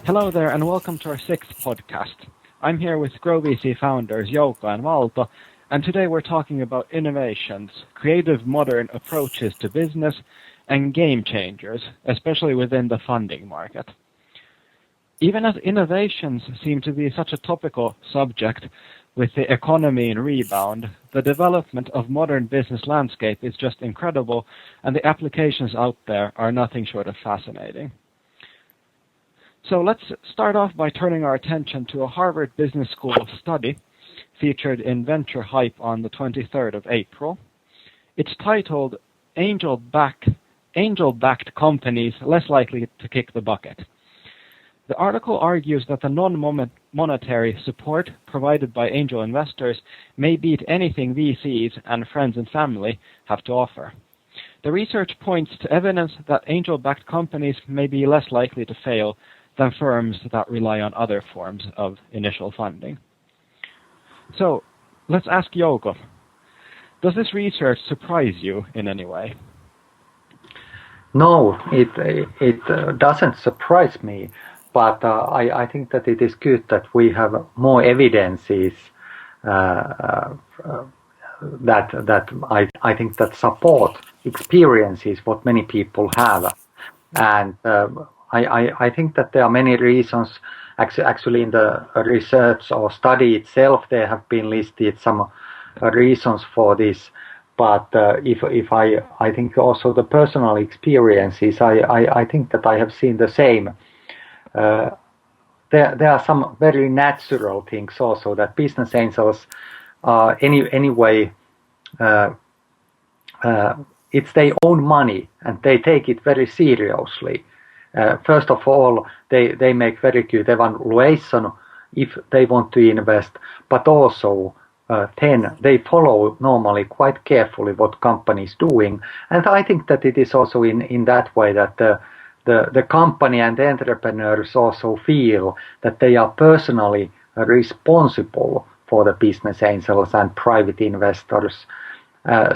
Hello there and welcome to our sixth podcast. I'm here with GrowVC founders Jouko and Valto, and today we're talking about innovations, creative modern approaches to business, and game changers, especially within the funding market. Even as innovations seem to be such a topical subject with the economy in rebound, the development of modern business landscape is just incredible, and the applications out there are nothing short of fascinating. So let's start off by turning our attention to a Harvard Business School study featured in Venture Hype on the 23rd of April. It's titled Angel-Backed Companies Less Likely to Kick the Bucket. The article argues that the non-monetary support provided by angel investors may beat anything VCs and friends and family have to offer. The research points to evidence that angel-backed companies may be less likely to fail than firms that rely on other forms of initial funding. So, let's ask Jouko, does this research surprise you in any way? No, it doesn't surprise me, but I think that it is good that we have more evidences that I think that support experiences what many people have, and I think that there are many reasons. Actually, in the research or study itself, there have been listed some reasons for this. But if I think also the personal experiences, I think that I have seen the same. There are some very natural things also that business angels anyway. It's their own money and they take it very seriously. First of all, they make very good evaluation if they want to invest, but also then they follow normally quite carefully what company is doing. And I think that it is also in that way that the company and the entrepreneurs also feel that they are personally responsible for the business angels and private investors,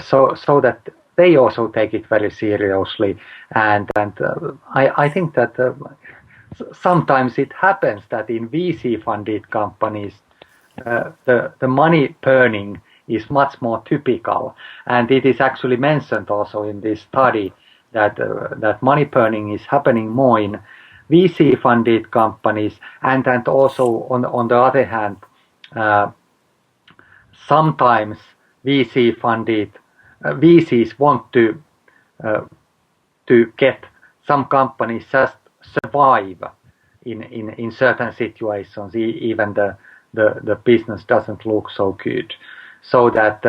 so that they also take it very seriously, and I think that sometimes it happens that in VC-funded companies, the money burning is much more typical, and it is actually mentioned also in this study that money burning is happening more in VC-funded companies, and also on the other hand, sometimes VC-funded VCs want to get some companies just survive in certain situations, even the business doesn't look so good. So that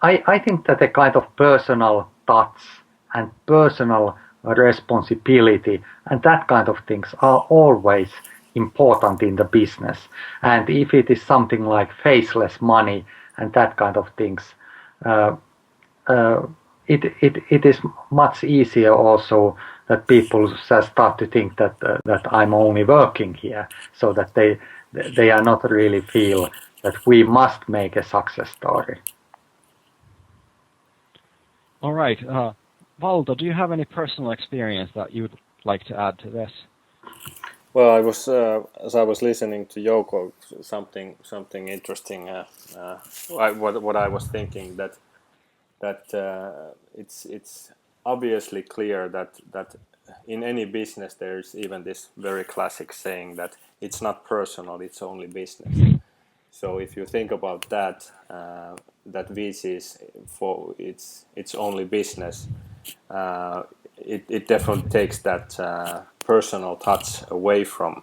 I think that a kind of personal touch and personal responsibility and that kind of things are always important in the business. And if it is something like faceless money and that kind of things, it is much easier also that people start to think that I'm only working here, so that they are not really feel that we must make a success story. All right, Valdo, do you have any personal experience that you would like to add to this? Well, I was as I was listening to Jouko, something interesting. What I was thinking that it's obviously clear that in any business there's even this very classic saying that it's not personal, it's only business. So if you think about that, that VCs for it's only business, it definitely takes that personal touch away from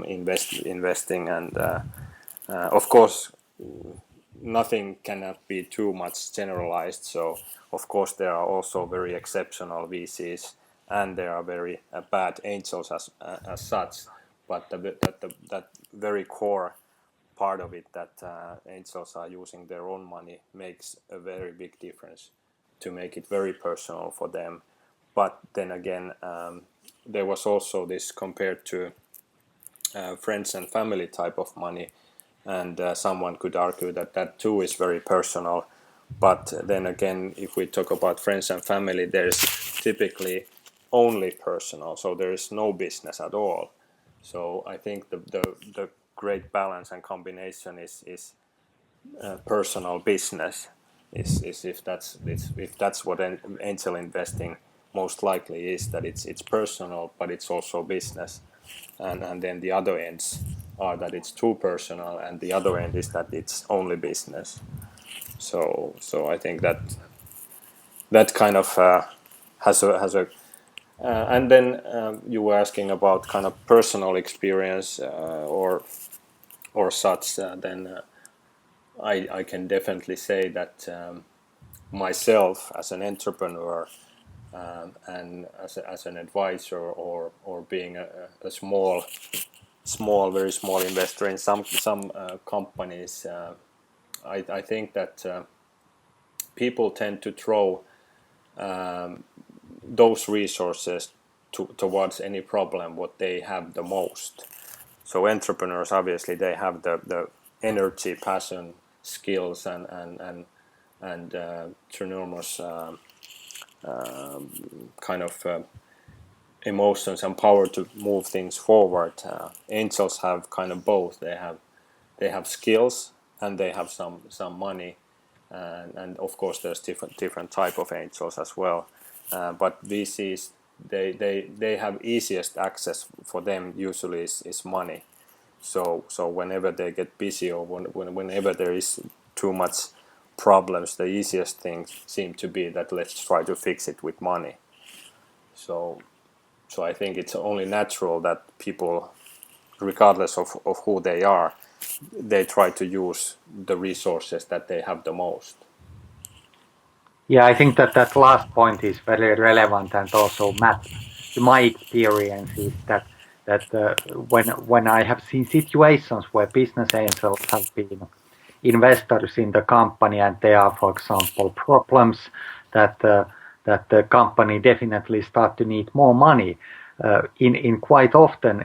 investing, and of course nothing cannot be too much generalized. So of course there are also very exceptional VCs, and there are very bad angels as such. But that very core part of it, that angels are using their own money, makes a very big difference to make it very personal for them. But then again, there was also this compared to friends and family type of money, and someone could argue that that too is very personal. But then again, if we talk about friends and family, there's typically only personal, so there is no business at all. So I think the great balance and combination is personal business. Is if that's what angel investing most likely is, that it's personal, but it's also business, and then the other ends are that it's too personal, and the other end is that it's only business. So I think that kind of has a and then you were asking about kind of personal experience or such. Then I can definitely say that myself as an entrepreneur and as an advisor or being a very small investor in some companies, I think that people tend to throw those resources towards any problem what they have the most. So entrepreneurs, obviously, they have the energy, passion, skills, and tremendous kind of emotions and power to move things forward. Angels have kind of both. They have skills and they have some money, and of course there's different type of angels as well. But VCs, they have easiest access for them usually is money. So whenever they get busy or whenever there is too much problems, the easiest thing seem to be that let's try to fix it with money. So I think it's only natural that people, regardless of who they are, they try to use the resources that they have the most. Yeah, I think that last point is very relevant and also mapped to my experiences that when I have seen situations where business angels have been investors in the company and there are, for example, problems that that the company definitely start to need more money. In quite often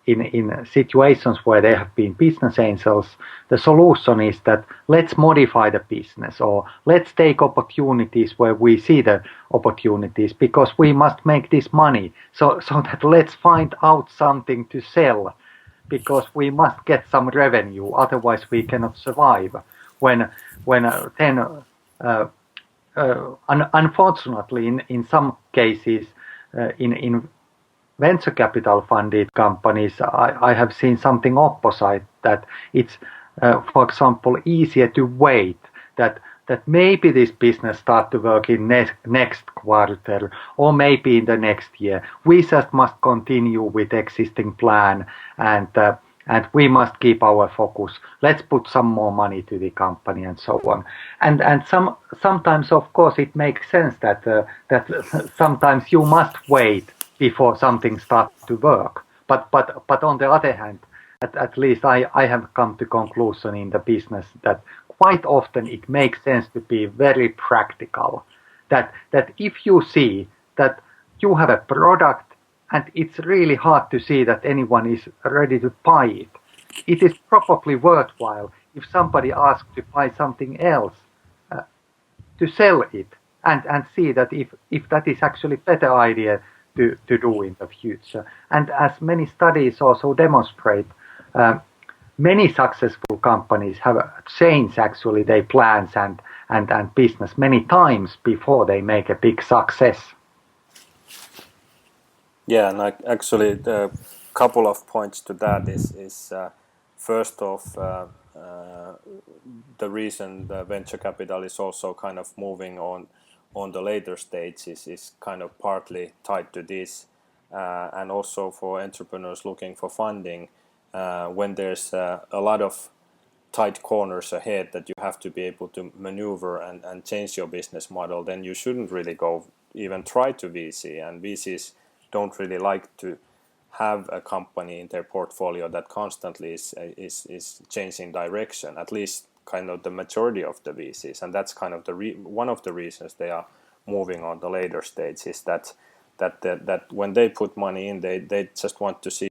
in situations where there have been business angels, the solution is that let's modify the business or let's take opportunities where we see the opportunities because we must make this money. So that let's find out something to sell because we must get some revenue, otherwise we cannot survive. Unfortunately, in some cases, in venture capital funded companies, I have seen something opposite, that it's, for example, easier to wait, that maybe this business start to work in next quarter or maybe in the next year. We just must continue with existing plan and we must keep our focus. Let's put some more money to the company and so on. And sometimes, of course, it makes sense that sometimes you must wait before something starts to work. But on the other hand, at least I have come to conclusion in the business that quite often it makes sense to be very practical. That if you see that you have a product and it's really hard to see that anyone is ready to buy it, it is probably worthwhile if somebody asks to buy something else to sell it and see that if that is actually better idea to do in the future. And as many studies also demonstrate, many successful companies have changed actually their plans and business many times before they make a big success. Yeah, and actually the couple of points to that is first off, the reason the venture capital is also kind of moving on the later stages is kind of partly tied to this, and also for entrepreneurs looking for funding, when there's a lot of tight corners ahead that you have to be able to maneuver and change your business model, then you shouldn't really go even try to VC. And VCs don't really like to have a company in their portfolio that constantly is changing direction, at least kind of the majority of the VCs. And that's kind of one of the reasons they are moving on the later stage is that when they put money in, they just want to see